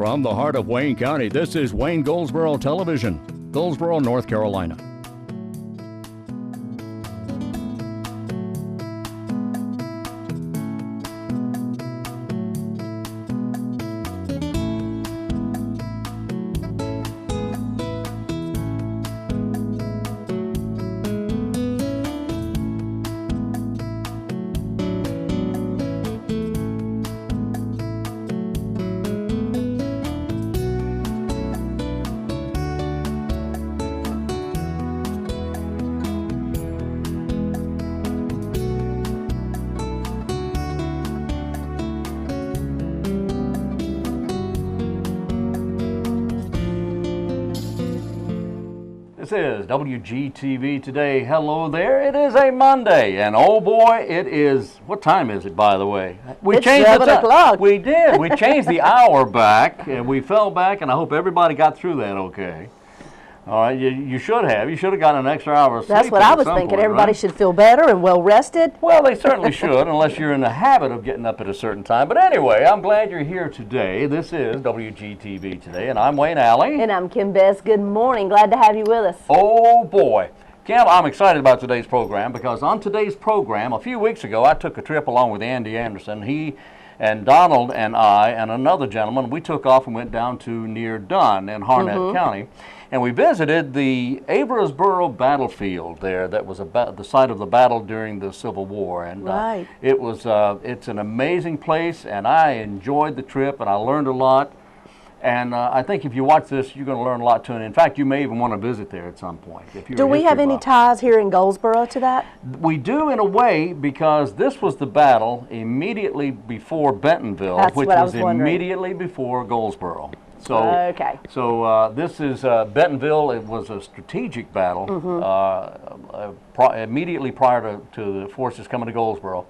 From the heart of Wayne County, this is Wayne Goldsboro Television, Goldsboro, North Carolina. This is WGTV Today. Hello there. It is a Monday, and oh boy, it is. What time is it, by the way? We changed 7 o'clock. We did. We changed the hour back, and we fell back, and I hope everybody got through that okay. All right, you should have. You should have gotten an extra hour of sleep. That's what I was thinking. Point, everybody right? should feel better and well rested. Well, they certainly should, unless you're in the habit of getting up at a certain time. But anyway, I'm glad you're here today. This is WGTV Today, and I'm Wayne Alley. And I'm Kim Bess. Good morning. Glad to have you with us. Oh, boy. Kim, I'm excited about today's program because on today's program, a few weeks ago, I took a trip along with Andy Anderson. He and Donald and I and another gentleman, we took off and went down to near Dunn in Harnett County. And we visited the AVERASBORO battlefield there that was the site of the battle during the Civil War. And right. It's an amazing place, and I enjoyed the trip, and I learned a lot. And I think if you watch this, you're going to learn a lot too. And in fact, you may even want to visit there at some point. Do we have any ties here in Goldsboro to that? We do in a way, because this was the battle immediately before Bentonville, which was immediately before Goldsboro. So, okay. So this is Bentonville. It was a strategic battle immediately prior to the forces coming to Goldsboro.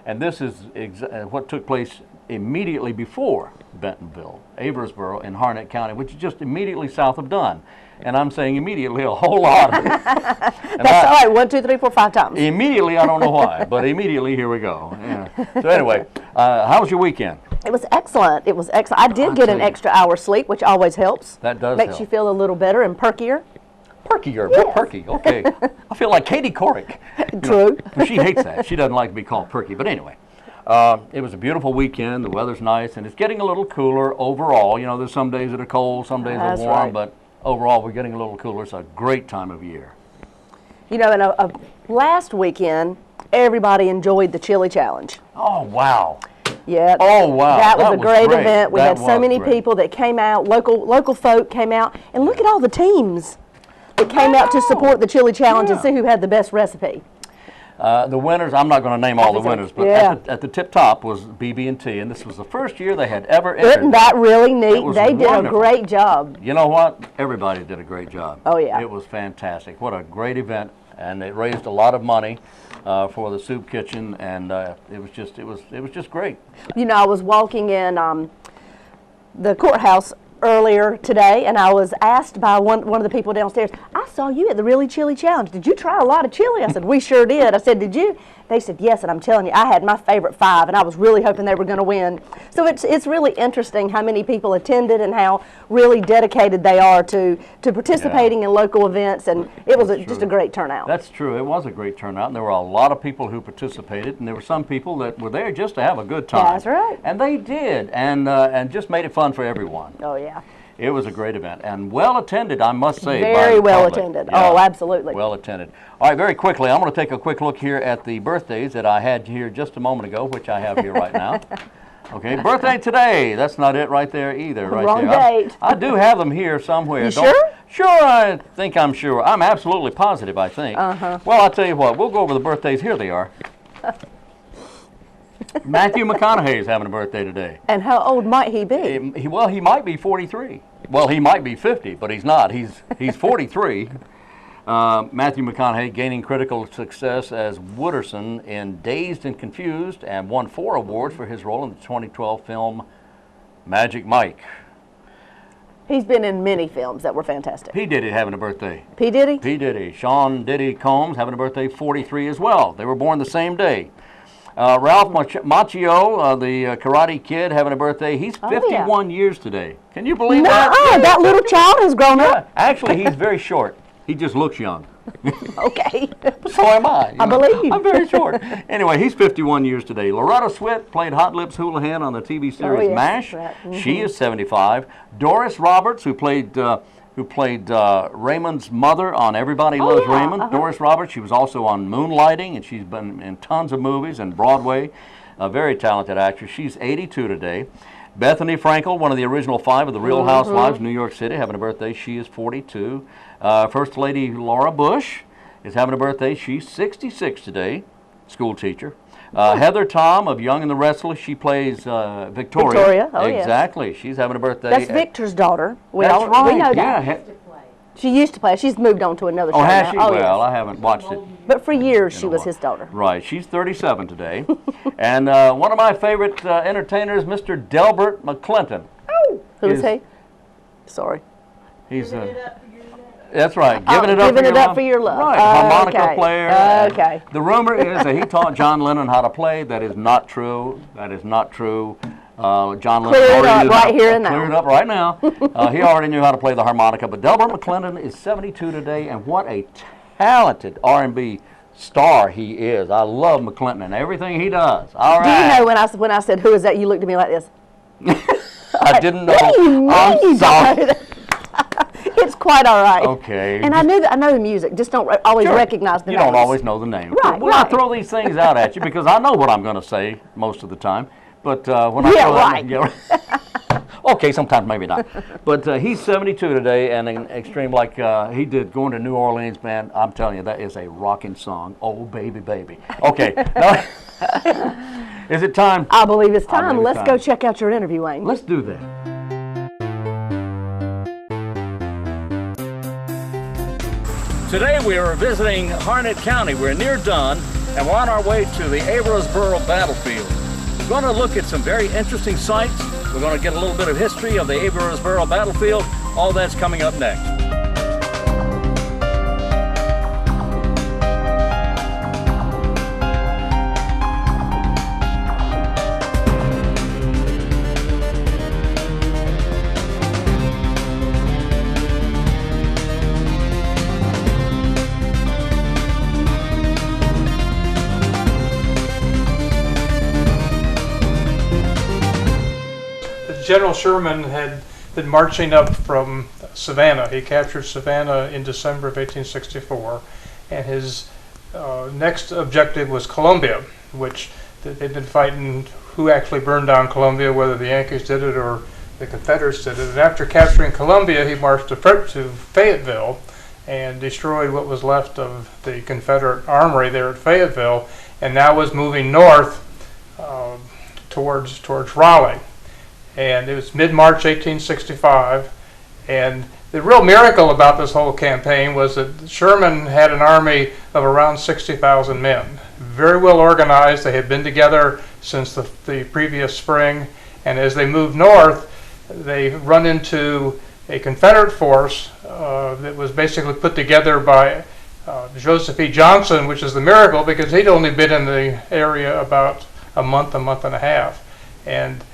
And this is what took place immediately before Bentonville, AVERASBORO in Harnett County, which is just immediately south of Dunn. And I'm saying immediately a whole lot. That's all right. 1, 2, 3, 4, 5 times. Immediately, I don't know why, but immediately, here we go. Yeah. So anyway, how was your weekend? It was excellent. It was excellent. I did get an extra hour sleep, which always helps. That does Makes you feel a little better and perkier. Perkier, yes. Perky, okay. I feel like Katie Couric. True. She hates that. She doesn't like to be called perky. But anyway, it was a beautiful weekend. The weather's nice, and it's getting a little cooler overall. You know, there's some days that are cold, some days that are warm, right. But overall, we're getting a little cooler. It's a great time of year. You know, in last weekend, everybody enjoyed the Chili Challenge. Oh, wow. Yeah. Oh, wow. That was a great event. We had so many great. people that came out, local folk came out, and look at all the teams that came out to support the Chili Challenge and see who had the best recipe. The winners, I'm not going to name all the winners, but at the tip top was BB&T, and this was the first year they had ever entered. Isn't that really neat? They did a great job. You know what? Everybody did a great job. Oh, yeah. It was fantastic. What a great event, and it raised a lot of money for the soup kitchen, and it was just great. You know, I was walking in the courthouse earlier today, and I was asked by one of the people downstairs, I saw you at the Really Chili Challenge. Did you try a lot of chili? I said, we sure did. I said, did you? They said, yes, and I'm telling you, I had my favorite 5, and I was really hoping they were going to win. So it's really interesting how many people attended and how really dedicated they are to participating in local events, and it was just a great turnout. That's true. It was a great turnout, and there were a lot of people who participated, and there were some people that were there just to have a good time. That's right. And they did, and just made it fun for everyone. Oh, yeah. It was a great event, and well attended, I must say. Very well attended. Yeah, oh, absolutely. Well attended. All right, very quickly, I'm going to take a quick look here at the birthdays that I had here just a moment ago, which I have here right now. Okay, birthday today. That's not it right there either. Right Wrong there. date. I do have them here somewhere. You sure? Sure, I think I'm sure. I'm absolutely positive, I think. Well, I'll tell you what. We'll go over the birthdays. Here they are. Matthew McConaughey's having a birthday today. And how old might he be? Well, he might be 43. Well, he might be 50, but he's not. He's 43. Matthew McConaughey gaining critical success as Wooderson in Dazed and Confused, and won 4 awards for his role in the 2012 film Magic Mike. He's been in many films that were fantastic. P. Diddy having a birthday. P. Diddy? P. Diddy. Sean Diddy Combs having a birthday, 43 as well. They were born the same day. Ralph Macchio, the Karate Kid, having a birthday. He's Oh, yeah. 51 years today. Can you believe No, that? that little child has grown up. Actually, he's very short. He just looks young. Okay. So am I. I believe you. I'm very short. Anyway, he's 51 years today. Loretta Swit played Hot Lips Houlihan on the TV series yes, MASH. right. She is 75. Doris Roberts, who played Raymond's mother on Everybody Loves yeah, Raymond. Doris Roberts. She was also on Moonlighting, and she's been in tons of movies and Broadway. A very talented actress. She's 82 today. Bethany Frankel, one of the original 5 of the Real Housewives, New York City, having a birthday. She is 42. First Lady Laura Bush is having a birthday. She's 66 today, school teacher. Heather Tom of Young and the Restless, she plays Victoria. Victoria, oh yes. Exactly. She's having a birthday. That's Victor's daughter. We That's right. We know yeah. that. She used to play. She's moved on to another show Oh, has now. she? Oh, Well, yes. I haven't watched it. But for years, she in a was while. his daughter. Right. She's 37 today. And one of my favorite entertainers, Mr. Delbert McClinton. Who is Is- he? Sorry. He's that's right. Giving it up, Giving for, it your up love. for your love. Right. Harmonica Okay. player. and Okay. The rumor is that he taught John Lennon how to play. That is not true. That is not true. John Lennon Clear it already up knew right how, here and clear now. it up right now. He already knew how to play the harmonica. But Delbert McClinton is 72 today, and what a talented R&B star he is. I love McClinton and everything he does. All Do you right. know when I said, who is that, you looked at me like this? I didn't know. What do you mean I'm you don't sorry. know that? It's quite all right. Okay. And I know the music, just don't always Sure. recognize the You names. don't always know the name. Right, Well, I right. throw these things out at you because I know what I'm going to say most of the time. But when I Yeah, throw right. that, okay, sometimes maybe not. But he's 72 today, and an extreme like he did going to New Orleans, man. I'm telling you, that is a rocking song. Oh, baby, baby. Okay. Now, is it time? I believe it's I time. believe it's Let's go time. check out your interview, Wayne. Let's do that. Today we are visiting Harnett County. We're near Dunn, and we're on our way to the AVERASBORO battlefield. We're going to look at some very interesting sites. We're going to get a little bit of history of the AVERASBORO battlefield. All that's coming up next. General Sherman had been marching up from Savannah. He captured Savannah in December of 1864, and his next objective was Columbia, which they'd been fighting who actually burned down Columbia, whether the Yankees did it or the Confederates did it. And after capturing Columbia, he marched to Fayetteville and destroyed what was left of the Confederate armory there at Fayetteville, and now was moving north towards Raleigh. And it was mid-March 1865, and the real miracle about this whole campaign was that Sherman had an army of around 60,000 men, very well organized. They had been together since the previous spring, and as they moved north, they run into a Confederate force that was basically put together by Joseph E. Johnson, which is the miracle because he'd only been in the area about a month and a half, and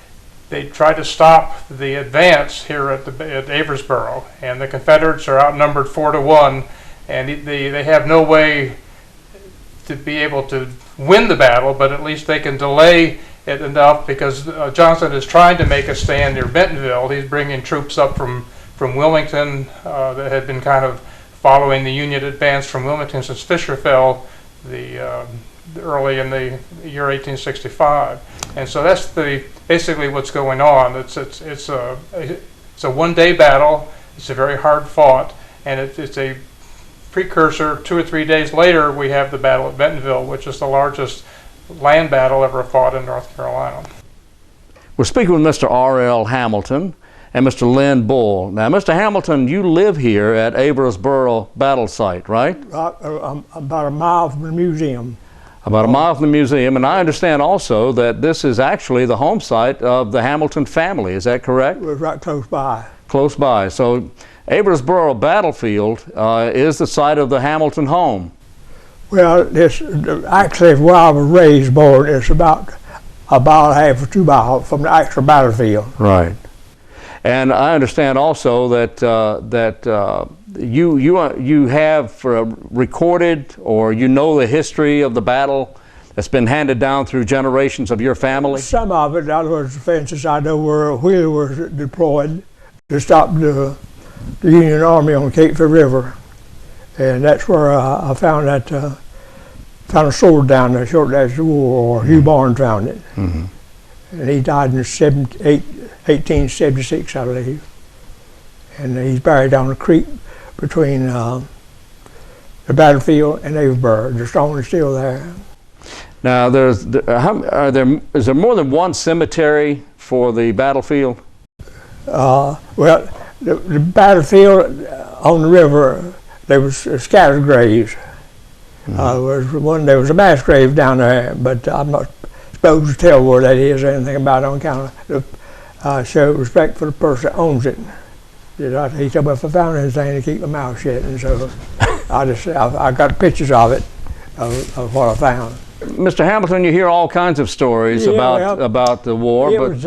they tried to stop the advance here at Aversboro, and the Confederates are outnumbered 4-1, and they have no way to be able to win the battle, but at least they can delay it enough because Johnson is trying to make a stand near Bentonville. He's bringing troops up from Wilmington that had been kind of following the Union advance from Wilmington since Fisher fell early in the year 1865, and so that's basically what's going on. It's a one-day battle. It's a very hard fought, and it's a precursor. 2 or 3 days later, we have the Battle of Bentonville, which is the largest land battle ever fought in North Carolina. We're speaking with Mr. R.L. Hamilton and Mr. Lynn Bull. Now, Mr. Hamilton, you live here at Aversboro Battle Site, right? About a mile from the museum. About a mile from the museum, and I understand also that this is actually the home site of the Hamilton family. Is that correct? It was right close by. Close by. So Aversboro Battlefield is the site of the Hamilton home. Well, this actually where I was raised, born, it's about a mile and a half or 2 miles from the actual battlefield. Right. And I understand also that you have recorded, or you know, the history of the battle that's been handed down through generations of your family. Some of it, in other words, for instance, I know where Wheeler was deployed to stop the Union Army on the Cape Fear River, and that's where I found that found a sword down there shortly after the war, or Hugh Barnes found it. Mm-hmm. And he died in 1876, I believe. And he's buried down the creek between the battlefield and AVERASBORO. The stone is still there. Now, is there more than one cemetery for the battlefield? Well, the battlefield on the river, there was scattered graves. Mm-hmm. There was a mass grave down there, but I'm not supposed to tell where that is or anything about it on account of show respect for the person that owns it. He told me if I found anything to keep my mouth shut, and so I got pictures of it, of what I found. Mr. Hamilton, you hear all kinds of stories about the war. It was,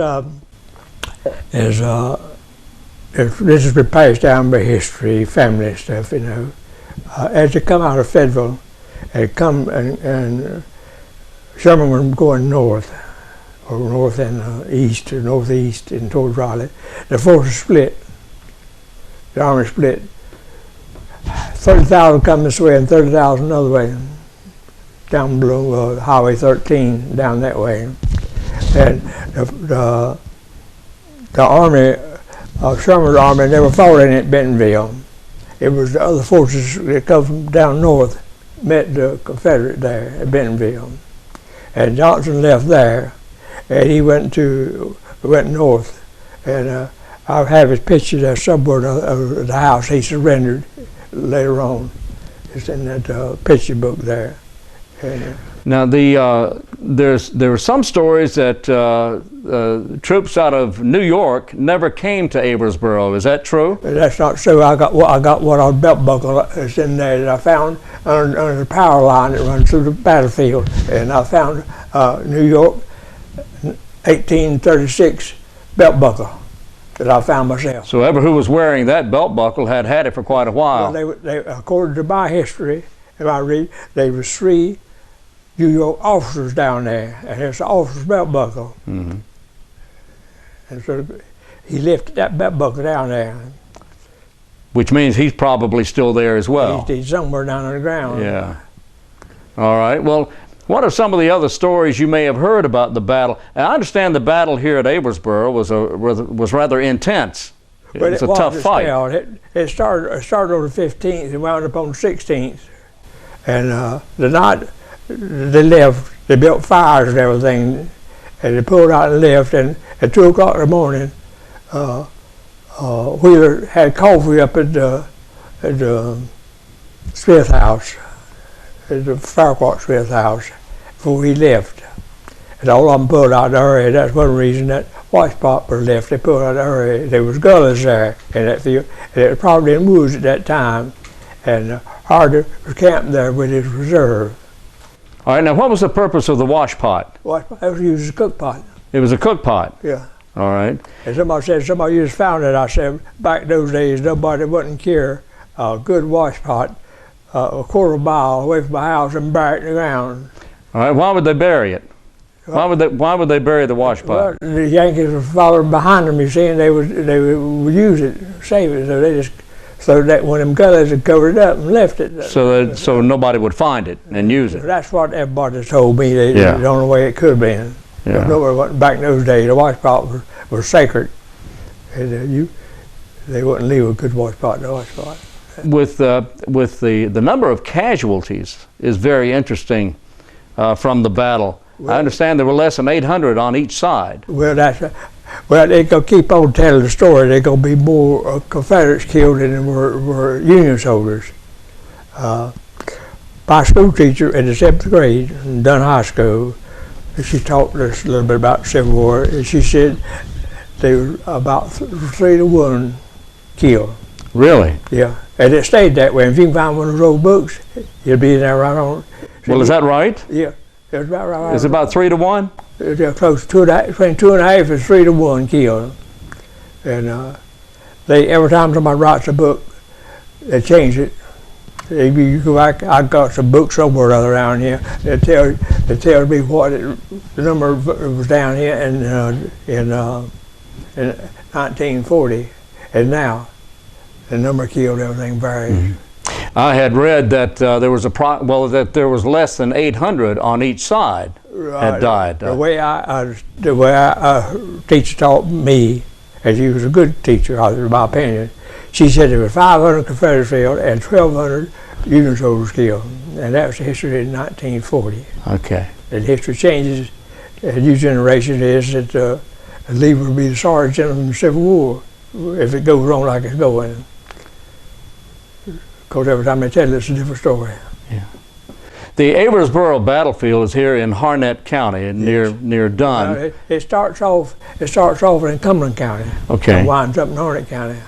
this has been passed down by history, family stuff, you know. As they come out of Fayetteville, and Sherman was going north, or north and east, or northeast, and towards Raleigh. The forces split. The army split. 30,000 come this way and 30,000 another way, down below Highway 13, down that way. And the army, Sherman's army, never fought in at Bentonville. It was the other forces that come from down north met the Confederate there at Bentonville. And Johnson left there, and he went north. And I have his picture there somewhere of the house he surrendered later on. It's in that picture book there. And, now, there were some stories that troops out of New York never came to AVERASBORO. Is that true? That's not true. I got one on belt buckle that's in there that I found under the power line that runs through the battlefield, and I found New York 1836 belt buckle that I found myself. So whoever who was wearing that belt buckle had it for quite a while. Well, they according to my history, if I read, there was 3 New York officers down there, and it's the officer's belt buckle. Mm-hmm. And so he lifted that belt buckle down there. Which means he's probably still there as well. He's somewhere down on the ground. Yeah. All right. Well, what are some of the other stories you may have heard about the battle? And I understand the battle here at AVERASBORO was rather intense. It was a tough fight. It started on the 15th and wound up on the 16th. And the night they left, they built fires and everything, and they pulled out and left. And at 2 o'clock in the morning, Wheeler had coffee up at the Smith house, at the Farquhar Smith house, before he left. And all of them pulled out the area. That's one reason that Washpot was left. They pulled out the area. There was gullies there in that field. And it was probably in woods at that time. And Harder was camped there with his reserve. All right, now what was the purpose of the wash pot? Washpot was used as a cook pot. It was a cook pot? Yeah. All right. And somebody said, somebody just found it. I said, back in those days, nobody wouldn't care a good wash pot a quarter mile away from my house and bury it in the ground. All right, why would they bury it? Why would they bury the wash pot? Well, the Yankees were following behind them, you see, and they would use it, save it. So they just, so that when them gullies had covered it up and left it. So nobody would find it and use it. That's what everybody told me. Yeah. The only way it could have been. Yeah. Nobody, back in those days, the wash pot was sacred. And they wouldn't leave a good wash pot in the wash pot. With the number of casualties is very interesting from the battle. Well, I understand there were less than 800 on each side. Well, they're going to keep on telling the story. There's going to be more Confederates killed than there were Union soldiers. My school teacher in the 7th grade in Dunn High School, she taught us a little bit about the Civil War, and she said they were about 3 to 1 killed. Really? Yeah, And it stayed that way. If you can find one of those old books, you'll be there right on. Well, is that right? Yeah. It was about right. Is it about 3 to 1? They're close to between 2.5 and 3 to 1 killed. And every time somebody writes a book, they change it. If you go back, I got some books somewhere or other around here that tells me what the number was down here in 1940, and now the number killed, everything varies. Mm-hmm. I had read that there was that there was less than 800 on each side had died. The way I teacher taught me, and she was a good teacher, in my opinion. She said there were 500 Confederates killed and 1,200 Union soldiers killed, and that was the history in 1940. Okay. And history changes. A new generation is that Lee will be the sergeant in the Civil War if it goes on like it's going. Because every time they tell it, it's a different story. Yeah. The AVERASBORO battlefield is here in Harnett County, near Dunn. It starts off in Cumberland County. Okay. And winds up in Harnett County.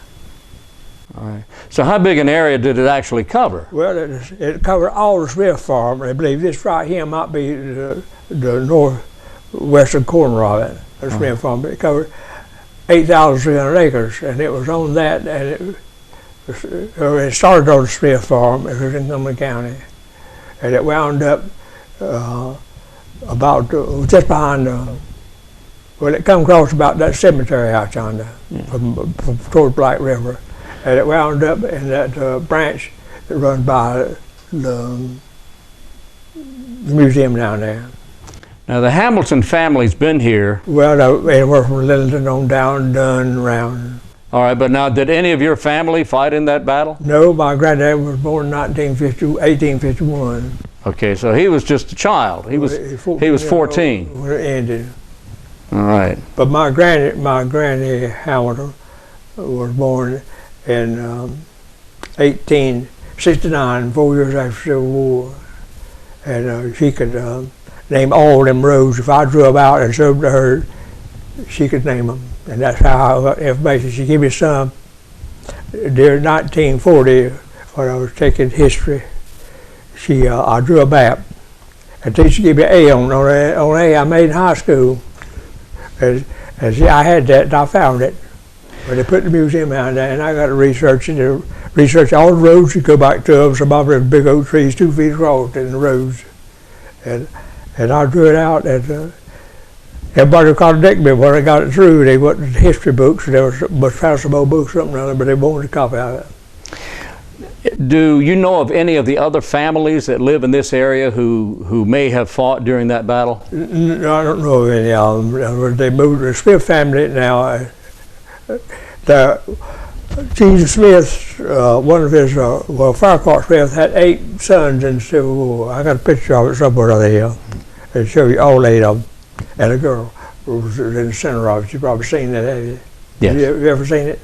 All right. So how big an area did it actually cover? Well, it covered all the Smith farm. I believe this right here might be the northwestern corner of it, the Smith farm. It covered 8,300 acres, and it was on that, and it started on the Smith farm. It was in Cumberland County, and it wound up about just behind. Well, it come across about that cemetery out yonder, from toward Black River. And it wound up in that branch that runs by the museum down there. Now the Hamilton family's been here. Well, anywhere from Littleton on down, Dunn, around. All right, but now did any of your family fight in that battle? No, my granddad was born in 1851. Okay, so he was just a child. He was 14 when it ended. All right. But my granny Hamilton was born in 1869, 4 years after the Civil War, and she could name all them roads. If I drew them out and showed them to her, she could name them, and that's how I got information. She gave me some during 1940 when I was taking history. I drew a map, and teacher gave me an A on A I made in high school, and see, I had that and I found it. When they put the museum out there, and I got to research all the roads you go back to them. Some of them big oak trees 2 feet across in the roads. And I drew it out, and everybody contradicted me when I got it through. They went to the history books, and there was found some old books, something or other, but they wanted a copy of it. Do you know of any of the other families that live in this area who may have fought during that battle? No, I don't know of any of them. They moved to the Smith family now. Jesus Smith, one of his, Farquhar Smith had 8 sons in the Civil War. I got a picture of it somewhere over here. It'll show you all 8 of them. And a girl was in the center of it. You've probably seen that, have you? Yes. Have you ever seen it?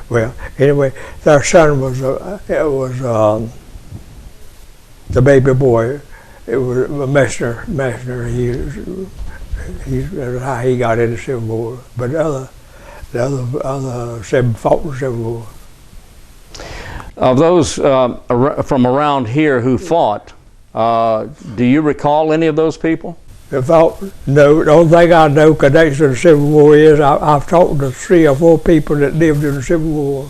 Well, anyway, their son was the baby boy. It was a Messner. That's how he got in the Civil War. But the other 7 fought in the Civil War. Of those from around here who fought, do you recall any of those people? They fought? No. The only thing I know connected to the Civil War is I've talked to 3 or 4 people that lived in the Civil War.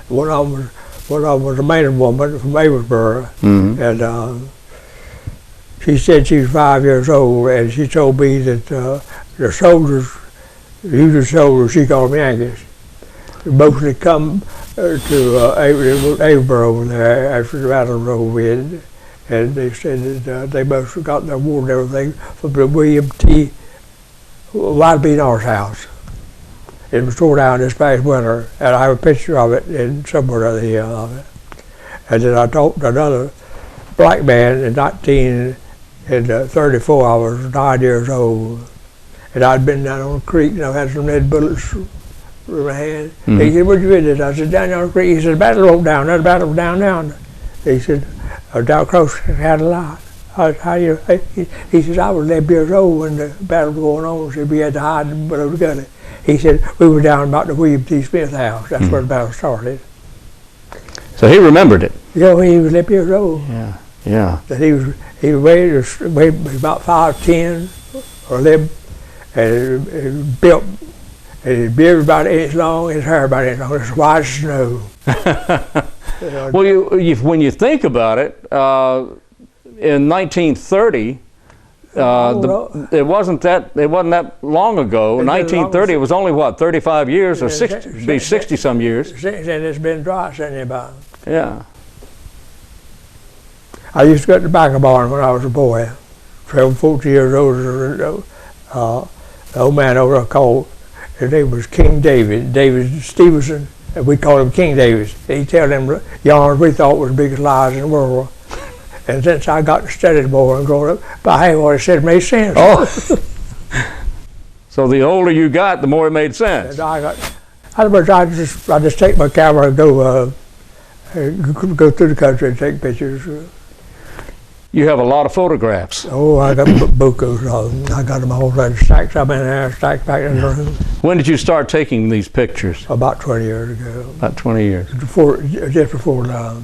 One of them was a Maynard woman from AVERASBORO, and she said she was 5 years old, and she told me that the soldiers, Union soldiers, she called them Yankees, mostly come to AVERASBORO over there after the battle was over. And they said that they must have got their war and everything from the William T. North's house. It was torn down this past winter, and I have a picture of it in somewhere of it. And then I talked to another black man in 1934. I was 9 years old, and I'd been down on the creek, and I had some lead bullets in my hand. He said, "Where'd you get this?" I said, "Down on the creek." He said, "The battle went down. That battle was down." He said, "Down across had a lot." He says, "I was 11 years old when the battle was going on, so we had to hide below the gully." He said, "We were down about the Wgtv Smith house. That's where the battle started." So he remembered it. You know, when he was 11 years old. Yeah. Yeah. That he weighed about 5'10" or 11, and he built. His beard about an inch long, his hair about an inch long. It's white as snow. Well, when you think about it, in 1930, it wasn't that long ago. 1930, it was only what, 35 years or 60, be 60 some years. And it's been dry since about. Yeah. I used to go to the tobacco barn when I was a boy, 12, 14 years old. The old man over there called. His name was King David Stevenson, and we called him King Davis. He'd tell them yarns we thought was the biggest lies in the world. And since I got to study more and growing up, but hey, what he said made sense. Oh. So the older you got, the more it made sense. And I just take my camera and go through the country and take pictures. You have a lot of photographs. Oh, I got bucos of them. I got them all stacked up in there, stacked back in the room. When did you start taking these pictures? About 20 years ago. About 20 years. Just before the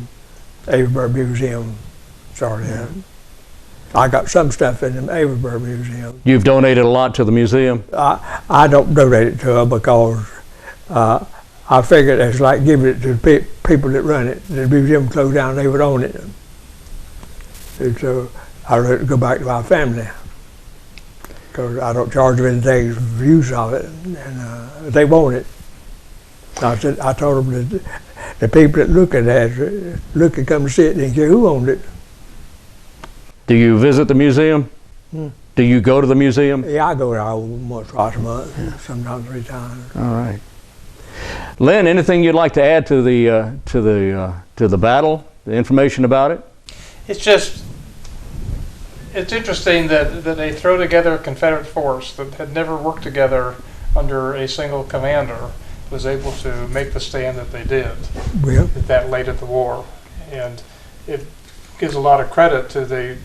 AVERASBORO Museum started. I got some stuff in the AVERASBORO Museum. You've donated a lot to the museum? I don't donate it to them because I figured it's like giving it to the people that run it. The museum closed down, they would own it. And so I let it go back to my family because I don't charge them anything for use of it, and they want it. I told them that the people that look and come and see it, they care who owned it. Do you visit the museum? Do you go to the museum? Yeah, I go there once, twice a month, sometimes 3 times. All right. Lynn, anything you'd like to add to the battle? The information about it? It's interesting that they throw together a Confederate force that had never worked together under a single commander, was able to make the stand that they did that late at the war. And it gives a lot of credit to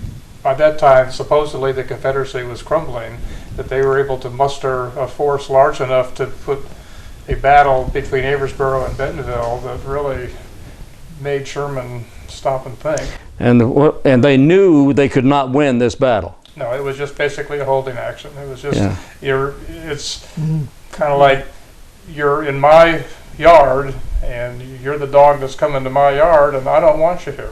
by that time, supposedly the Confederacy was crumbling, that they were able to muster a force large enough to put a battle between Aversboro and Bentonville that really made Sherman stop and think. And they knew they could not win this battle. No, it was just basically a holding action. It was just, it's kind of like you're in my yard and you're the dog that's coming to my yard and I don't want you here.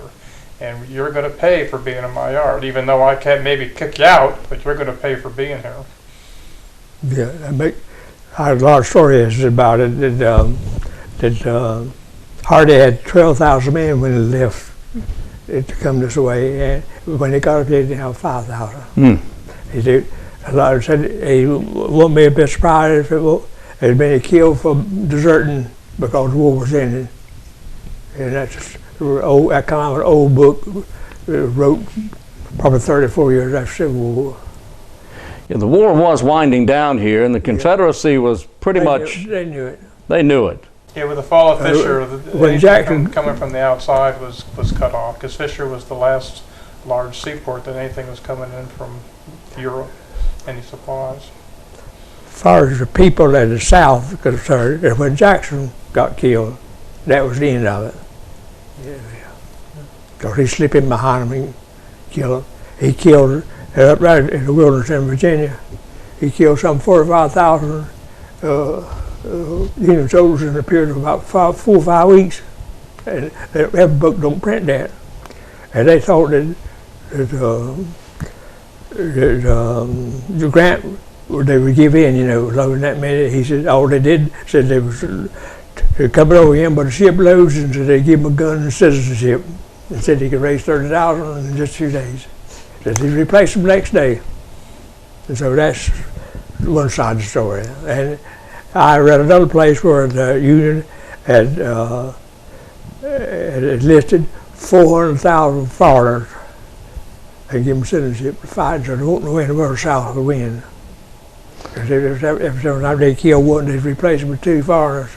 And you're going to pay for being in my yard, even though I can't maybe kick you out, but you're going to pay for being here. Yeah, I had a lot of stories about it. That Hardy had 12,000 men when he left to come this way, and when he got up there, he didn't have 5,000. He said, he wouldn't be a bit surprised if it had been killed for deserting because the war was ended. And that's that kind of an old book wrote probably 34 years after Civil War. Yeah, the war was winding down here, and the Confederacy was pretty much. They knew it. They knew it. Yeah, with the fall of Fisher, when Jackson coming from the outside was cut off, because Fisher was the last large seaport that anything was coming in from Europe, any supplies. As far as the people in the South are concerned, when Jackson got killed, that was the end of it. Because he slipped in behind him and killed him. He killed up right in the wilderness in Virginia. He killed some 45,000 Union soldiers in a period of about 4 or 5 weeks. And every book don't print that. And they thought that the Grant, they would give in, loading that many. He said all they did, said they was coming over him by the shiploads, and said they give him a gun and citizenship. And said he could raise 30,000 in just a few days. Said he'd replace them the next day. And so that's one side of the story. And I read another place where the Union had listed 400,000 foreigners and give them citizenship to fight, so they won't know anywhere south of the wind. Every time they kill one, they replace them with 2 foreigners.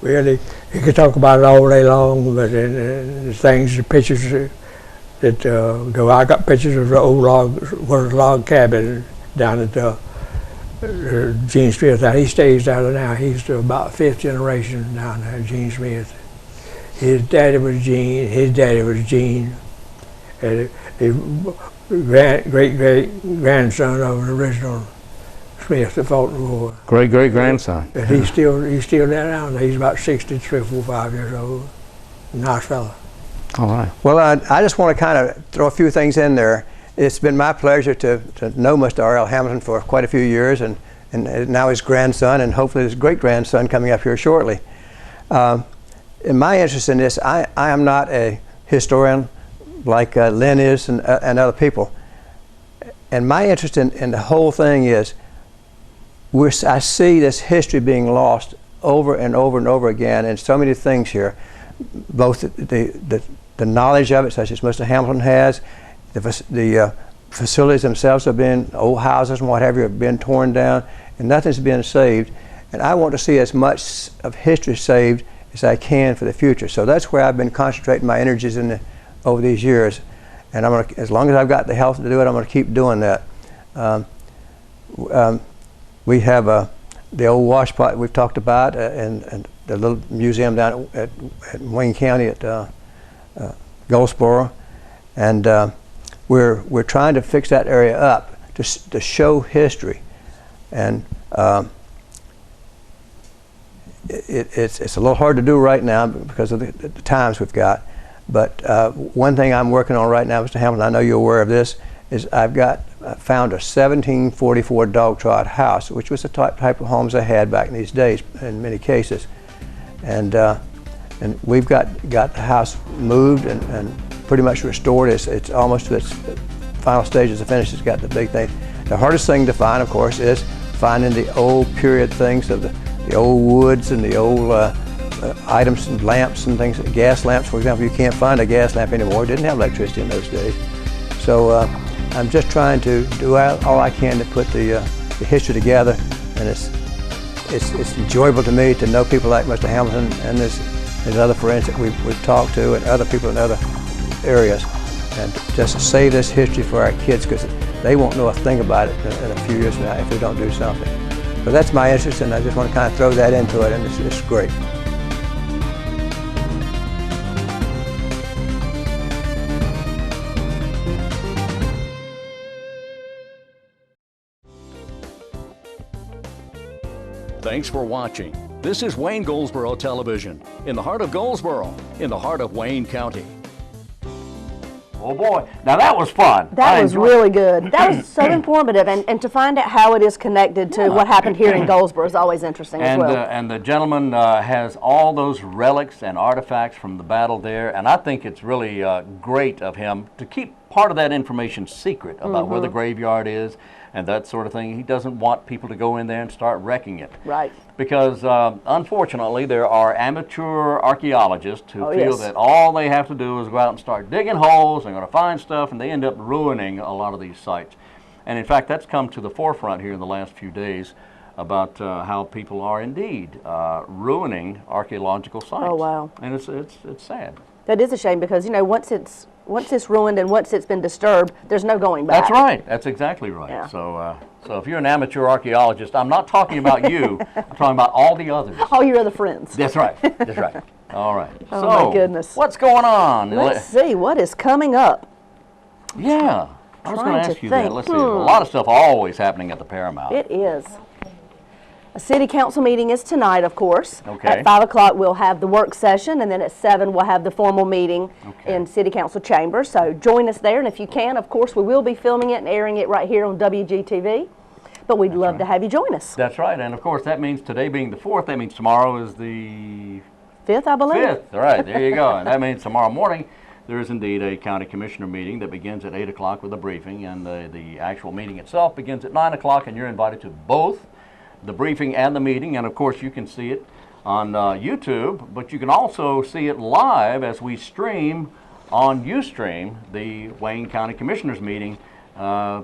Well, you could talk about it all day long, but the things, the pictures that go. I got pictures of the old log cabin down at Gene Smith. Now he stays down there now. He's about 5th generation down there, Gene Smith. his daddy was Gene, his daddy was Gene, and his great-great-grandson of an original Smith that fought in the war. Great-great-grandson. And he's still down there. He's about 63, 4, 5 years old. Nice fella. All right. Well, I just want to kind of throw a few things in there. It's been my pleasure to know Mr. R.L. Hamilton for quite a few years, and now his grandson, and hopefully his great-grandson coming up here shortly. In my interest in this, I am not a historian like Lynn is and other people. And my interest in the whole thing is I see this history being lost over and over and over again in so many things here, both the knowledge of it, such as Mr. Hamilton has, the facilities themselves have been, old houses and what have you, have been torn down, and nothing's been saved. And I want to see as much of history saved as I can for the future. So that's where I've been concentrating my energies over these years. And I'm gonna, as long as I've got the health to do it, I'm going to keep doing that. We have the old wash pot we've talked about, and the little museum down at Wayne County at Goldsboro, and we're trying to fix that area up to show history, and it's a little hard to do right now because of the times we've got. But one thing I'm working on right now, Mr. Hamilton, I know you're aware of this, is I've found a 1744 dog trot house, which was the type of homes I had back in these days in many cases. And we've got the house moved and pretty much restored. It's almost to its final stages of finish. It's got the big thing. The hardest thing to find, of course, is finding the old period things of the old woods and the old items and lamps and things. Gas lamps, for example, you can't find a gas lamp anymore. It didn't have electricity in those days. So I'm just trying to do all I can to put the history together, and it's enjoyable to me to know people like Mr. Hamilton and his other friends that we've talked to, and other people in other areas, and just save this history for our kids, because they won't know a thing about it in a few years from now if we don't do something. So that's my interest, and I just want to kind of throw that into it, and it's great. Thanks for watching. This is Wayne Goldsboro Television, in the heart of Goldsboro, in the heart of Wayne County. Oh boy, now that was fun. That was really good. That was so informative, and to find out how it is connected to what happened here in Goldsboro is always interesting as well. And the gentleman has all those relics and artifacts from the battle there, and I think it's really great of him to keep part of that information secret about where the graveyard is and that sort of thing. He doesn't want people to go in there and start wrecking it. Right. Because unfortunately there are amateur archaeologists who feel that all they have to do is go out and start digging holes, they're going to find stuff, and they end up ruining a lot of these sites. And in fact, that's come to the forefront here in the last few days about how people are indeed ruining archaeological sites. Oh, wow. And it's sad. That is a shame, because, you know, once it's ruined and once it's been disturbed, there's no going back. That's right. That's exactly right. Yeah. So if you're an amateur archaeologist, I'm not talking about you. I'm talking about all the others. All your other friends. That's right. That's right. All right. Oh, so, my goodness. What's going on? Let's see. What is coming up? Yeah. I was going to ask you that. Let's see. A lot of stuff always happening at the Paramount. It is. A city council meeting is tonight, of course. Okay. At 5 o'clock we'll have the work session, and then at 7 we'll have the formal meeting in city council chambers. So join us there, and if you can, of course, we will be filming it and airing it right here on Wgtv. But we'd love to have you join us. That's right, and of course that means today being the 4th, that means tomorrow is the 5th, I believe. 5th, all right, there you go. And that means tomorrow morning there is indeed a county commissioner meeting that begins at 8 o'clock with a briefing, and the actual meeting itself begins at 9 o'clock, and you're invited to both the briefing and the meeting. And of course you can see it on YouTube, but you can also see it live as we stream on Ustream the Wayne County Commissioners meeting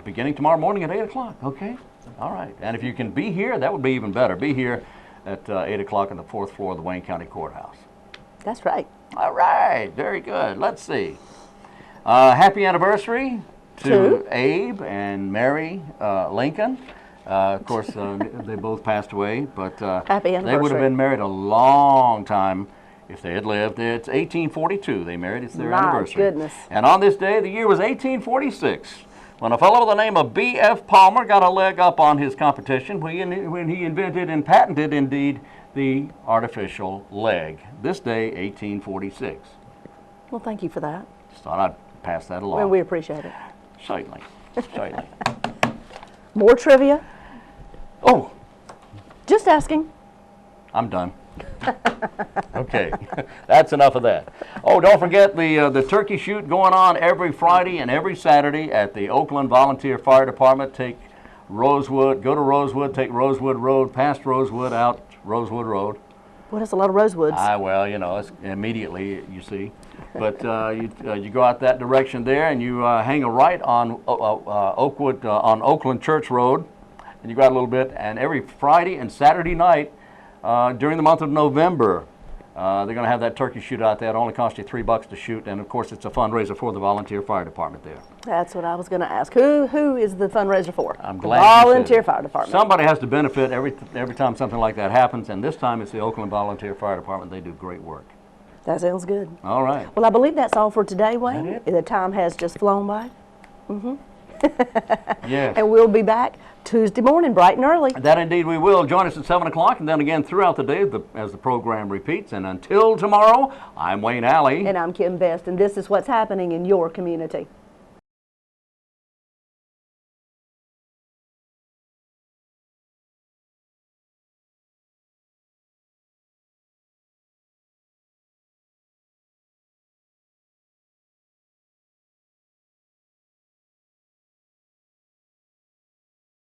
beginning tomorrow morning at 8 o'clock. Okay, all right. And if you can be here, that would be even better. Be here at 8 o'clock on the 4th floor of the Wayne County Courthouse. That's right. All right, very good. Let's see. Happy anniversary to Abe and Mary Lincoln. Of course, they both passed away, but Happy anniversary. they would have been married a long time if they had lived. It's 1842 they married. It's their My anniversary. goodness. And on this day, the year was 1846, when a fellow by the name of B.F. Palmer got a leg up on his competition when he invented and patented, indeed, the artificial leg. This day, 1846. Well, thank you for that. Just thought I'd pass that along. Well, we appreciate it. Certainly, certainly. More trivia? Oh, Just asking. I'm done. Okay, that's enough of that. Oh, don't forget the turkey shoot going on every Friday and every Saturday at the Oakland Volunteer Fire Department. Take Rosewood, go to Rosewood, take Rosewood Road, past Rosewood, out Rosewood Road. Well, that's a lot of rosewoods. Well, you know, it's immediately, you see. But you go out that direction there, and you hang a right on on Oakland Church Road, and you go out a little bit, and every Friday and Saturday night during the month of November, they're going to have that turkey shoot out there. It only costs you $3 to shoot, and of course, it's a fundraiser for the Volunteer Fire Department there. That's what I was going to ask. Who is the fundraiser for? I'm The glad you said Volunteer it. Fire Department. Somebody has to benefit every time something like that happens, and this time it's the Oakland Volunteer Fire Department. They do great work. That sounds good. All right. Well, I believe that's all for today, Wayne. That it? The time has just flown by. Yes. And we'll be back Tuesday morning, bright and early. That indeed we will. Join us at 7 o'clock, and then again throughout the day as the program repeats. And until tomorrow, I'm Wayne Alley. And I'm Kim Best, and this is what's happening in your community.